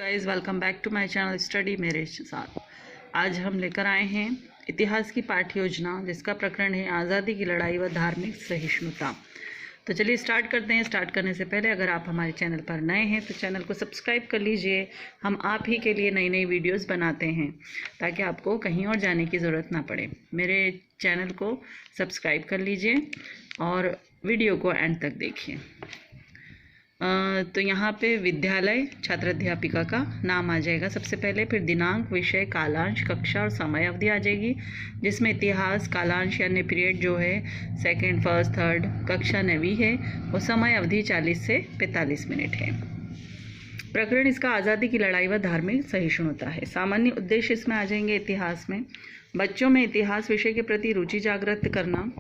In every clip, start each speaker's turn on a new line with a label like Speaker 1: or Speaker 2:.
Speaker 1: Guys, welcome back to my channel study मेरे साथ। आज हम लेकर आए हैं इतिहास की पाठ्य योजना जिसका प्रकरण है आज़ादी की लड़ाई व धार्मिक सहिष्णुता। तो चलिए स्टार्ट करते हैं। स्टार्ट करने से पहले अगर आप हमारे चैनल पर नए हैं तो चैनल को सब्सक्राइब कर लीजिए। हम आप ही के लिए नई नई वीडियोस बनाते हैं ताकि आपको कहीं और जाने की ज़रूरत ना पड़े। मेरे चैनल को सब्सक्राइब कर लीजिए और वीडियो को एंड तक देखिए। तो यहाँ पे विद्यालय छात्र अध्यापिका का नाम आ जाएगा सबसे पहले, फिर दिनांक, विषय, कालांश, कक्षा और समय अवधि आ जाएगी, जिसमें इतिहास कालांश यानी पीरियड जो है सेकंड, फर्स्ट, थर्ड, कक्षा 9वीं है और समय अवधि 40 से 45 मिनट है। प्रकरण इसका आज़ादी की लड़ाई व धार्मिक सहिष्णुता है। सामान्य उद्देश्य इसमें आ जाएंगे इतिहास में बच्चों में इतिहास विषय के प्रति रुचि जागृत करना,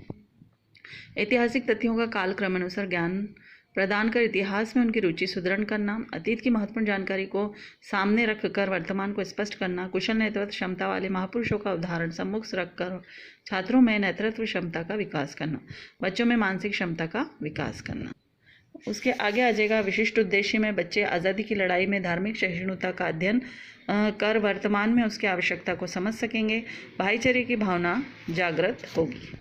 Speaker 1: ऐतिहासिक तथ्यों का कालक्रम अनुसार ज्ञान प्रदान कर इतिहास में उनकी रुचि सुदृढ़ करना, अतीत की महत्वपूर्ण जानकारी को सामने रखकर वर्तमान को स्पष्ट करना, कुशल नेतृत्व क्षमता वाले महापुरुषों का उदाहरण सम्मुख रखकर छात्रों में नेतृत्व क्षमता का विकास करना, बच्चों में मानसिक क्षमता का विकास करना। उसके आगे आ जाएगा विशिष्ट उद्देश्य में बच्चे आज़ादी की लड़ाई में धार्मिक सहिष्णुता का अध्ययन कर वर्तमान में उसकी आवश्यकता को समझ सकेंगे, भाईचारे की भावना जागृत होगी।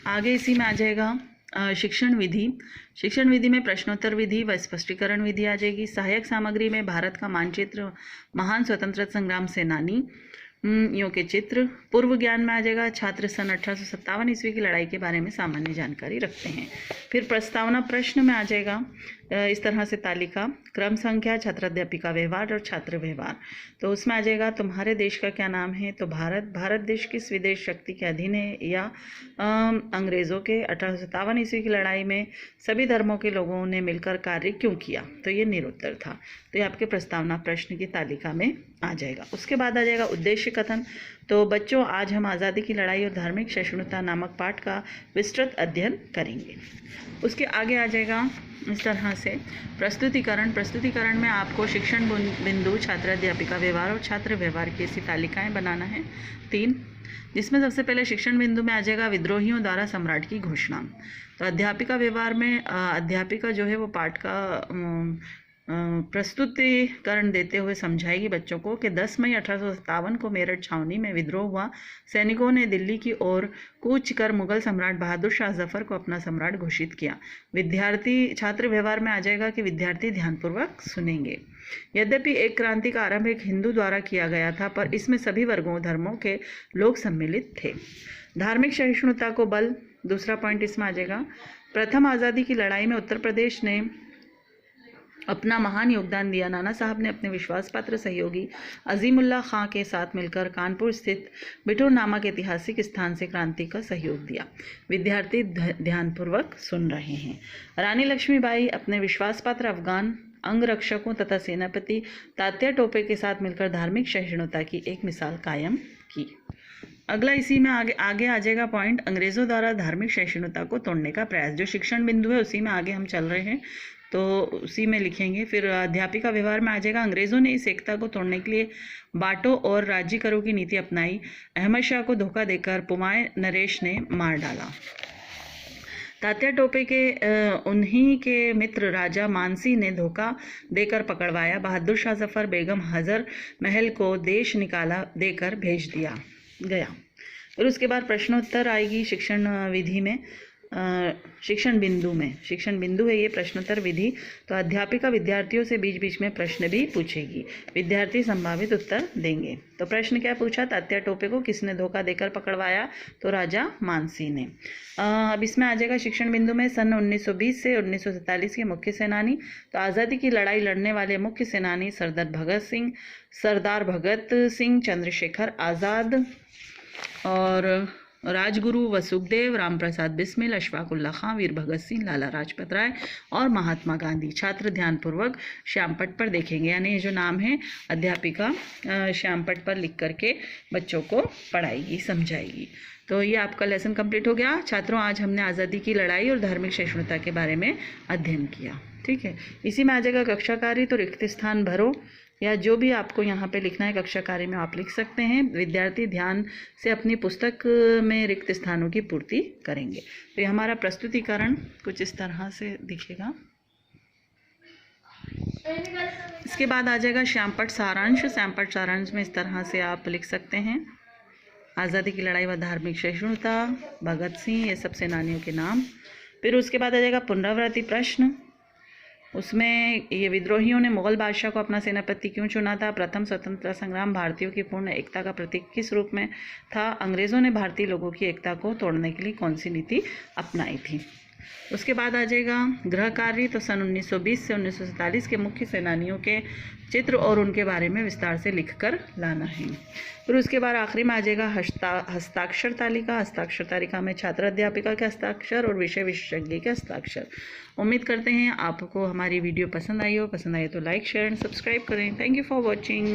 Speaker 1: आगे इसी में आ जाएगा शिक्षण विधि। शिक्षण विधि में प्रश्नोत्तर विधि व स्पष्टीकरण विधि आ जाएगी। सहायक सामग्री में भारत का मानचित्र, महान स्वतंत्रता संग्राम सेनानी यों के चित्र। पूर्व ज्ञान में आ जाएगा छात्र सन 1857 ईस्वी की लड़ाई के बारे में सामान्य जानकारी रखते हैं। फिर प्रस्तावना प्रश्न में आ जाएगा इस तरह से तालिका, क्रम संख्या, छात्राध्यापिका व्यवहार और छात्र व्यवहार। तो उसमें आ जाएगा तुम्हारे देश का क्या नाम है, तो भारत देश किस विदेश शक्ति के अधीन है, या अंग्रेज़ों के 1857 ईस्वी की लड़ाई में सभी धर्मों के लोगों ने मिलकर कार्य क्यों किया, तो ये निरुत्तर था। तो ये आपके प्रस्तावना प्रश्न की तालिका में आ जाएगा। उसके बाद आ जाएगा उद्देश्य कथन। तो बच्चों, आज हम आज़ादी की लड़ाई और धार्मिक सहिष्णुता नामक पाठ का विस्तृत अध्ययन करेंगे। उसके आगे आ जाएगा इस तरह से प्रस्तुतिकरण। प्रस्तुतिकरण में आपको शिक्षण बिंदु, छात्र अध्यापिका व्यवहार और छात्र व्यवहार की ऐसी तालिकाएं बनाना है 3, जिसमें सबसे पहले शिक्षण बिंदु में आ जाएगा विद्रोहियों द्वारा सम्राट की घोषणा। तो अध्यापिका व्यवहार में अध्यापिका जो है वो पाठ का प्रस्तुतिकरण देते हुए समझाएगी बच्चों को कि 10 मई 1857 को मेरठ छावनी में विद्रोह हुआ। सैनिकों ने दिल्ली की ओर कूच कर मुगल सम्राट बहादुर शाह जफर को अपना सम्राट घोषित किया। छात्र व्यवहार में आ जाएगा कि विद्यार्थी ध्यानपूर्वक सुनेंगे। यद्यपि एक क्रांति का आरंभ एक हिंदू द्वारा किया गया था, पर इसमें सभी वर्गों धर्मों के लोग सम्मिलित थे। धार्मिक सहिष्णुता को बल, दूसरा पॉइंट इसमें आ जाएगा। प्रथम आज़ादी की लड़ाई में उत्तर प्रदेश ने अपना महान योगदान दिया। नाना साहब ने अपने विश्वास पात्र सहयोगी अजीमुल्ला खां के साथ मिलकर कानपुर स्थित बिठूर नामक ऐतिहासिक स्थान से क्रांति का सहयोग दिया। विद्यार्थी ध्यानपूर्वक सुन रहे हैं। रानी लक्ष्मीबाई अपने विश्वास पात्र अफगान अंगरक्षकों तथा सेनापति तात्या टोपे के साथ मिलकर धार्मिक सहिष्णुता की एक मिसाल कायम की। अगला इसी में आगे आ जाएगा पॉइंट, अंग्रेज़ों द्वारा धार्मिक सहिष्णुता को तोड़ने का प्रयास। जो शिक्षण बिंदु है उसी में आगे हम चल रहे हैं, तो उसी में लिखेंगे। फिर अध्यापिका व्यवहार में आ जाएगा अंग्रेज़ों ने इस एकता को तोड़ने के लिए बांटो और राज्य करो की नीति अपनाई। अहमद शाह को धोखा देकर पुमाय नरेश ने मार डाला। तात्या टोपे के उन्हीं के मित्र राजा मानसी ने धोखा देकर पकड़वाया। बहादुर शाह जफर बेगम हजर महल को देश निकाला देकर भेज दिया गया। फिर उसके बाद प्रश्नोत्तर आएगी शिक्षण विधि में, शिक्षण बिंदु है ये प्रश्नोत्तर विधि। तो अध्यापिका विद्यार्थियों से बीच बीच में प्रश्न भी पूछेगी, विद्यार्थी संभावित उत्तर देंगे। तो प्रश्न क्या पूछा, तात्या टोपे को किसने धोखा देकर पकड़वाया, तो राजा मानसी ने। अब इसमें आ जाएगा शिक्षण बिंदु में सन 1920 से 1947 के मुख्य सेनानी। तो आज़ादी की लड़ाई लड़ने वाले मुख्य सेनानी सरदार भगत सिंह, चंद्रशेखर आज़ाद और राजगुरु व सुखदेव, राम प्रसाद बिस्मिल, अशफाक उल्ला खां, वीर भगत सिंह, लाला लाजपत राय और महात्मा गांधी। छात्र ध्यानपूर्वक श्यामपट पर देखेंगे, यानी ये जो नाम है अध्यापिका श्यामपट पर लिख करके बच्चों को पढ़ाएगी, समझाएगी। तो ये आपका लेसन कंप्लीट हो गया। छात्रों, आज हमने आज़ादी की लड़ाई और धार्मिक सहिष्णुता के बारे में अध्ययन किया। ठीक है, इसी में आ जाएगा कक्षा कार्य। तो रिक्त स्थान भरो, या जो भी आपको यहाँ पे लिखना है कक्षा कार्य में आप लिख सकते हैं। विद्यार्थी ध्यान से अपनी पुस्तक में रिक्त स्थानों की पूर्ति करेंगे। तो ये हमारा प्रस्तुतिकरण कुछ इस तरह से दिखेगा। इसके बाद आ जाएगा श्यामपट्ट सारांश। श्यामपट्ट सारांश में इस तरह से आप लिख सकते हैं, आज़ादी की लड़ाई व धार्मिक सहिष्णुता, भगत सिंह, ये सब सेनानियों के नाम। फिर उसके बाद आ जाएगा पुनरावृत्ति प्रश्न, उसमें ये विद्रोहियों ने मुगल बादशाह को अपना सेनापति क्यों चुना था, प्रथम स्वतंत्रता संग्राम भारतीयों की पूर्ण एकता का प्रतीक किस रूप में था, अंग्रेज़ों ने भारतीय लोगों की एकता को तोड़ने के लिए कौन सी नीति अपनाई थी। उसके बाद आ जाएगा गृह कार्य। तो सन 1920 से 1947 के मुख्य सेनानियों के चित्र और उनके बारे में विस्तार से लिखकर लाना है। फिर उसके बाद आखिरी में आ जाएगा हस्ताक्षर तालिका। हस्ताक्षर तालिका में छात्र अध्यापिका के हस्ताक्षर और विषय विशेषज्ञ के हस्ताक्षर। उम्मीद करते हैं आपको हमारी वीडियो पसंद आई हो। पसंद आई तो लाइक शेयर एंड सब्सक्राइब करें। Thank you for watching.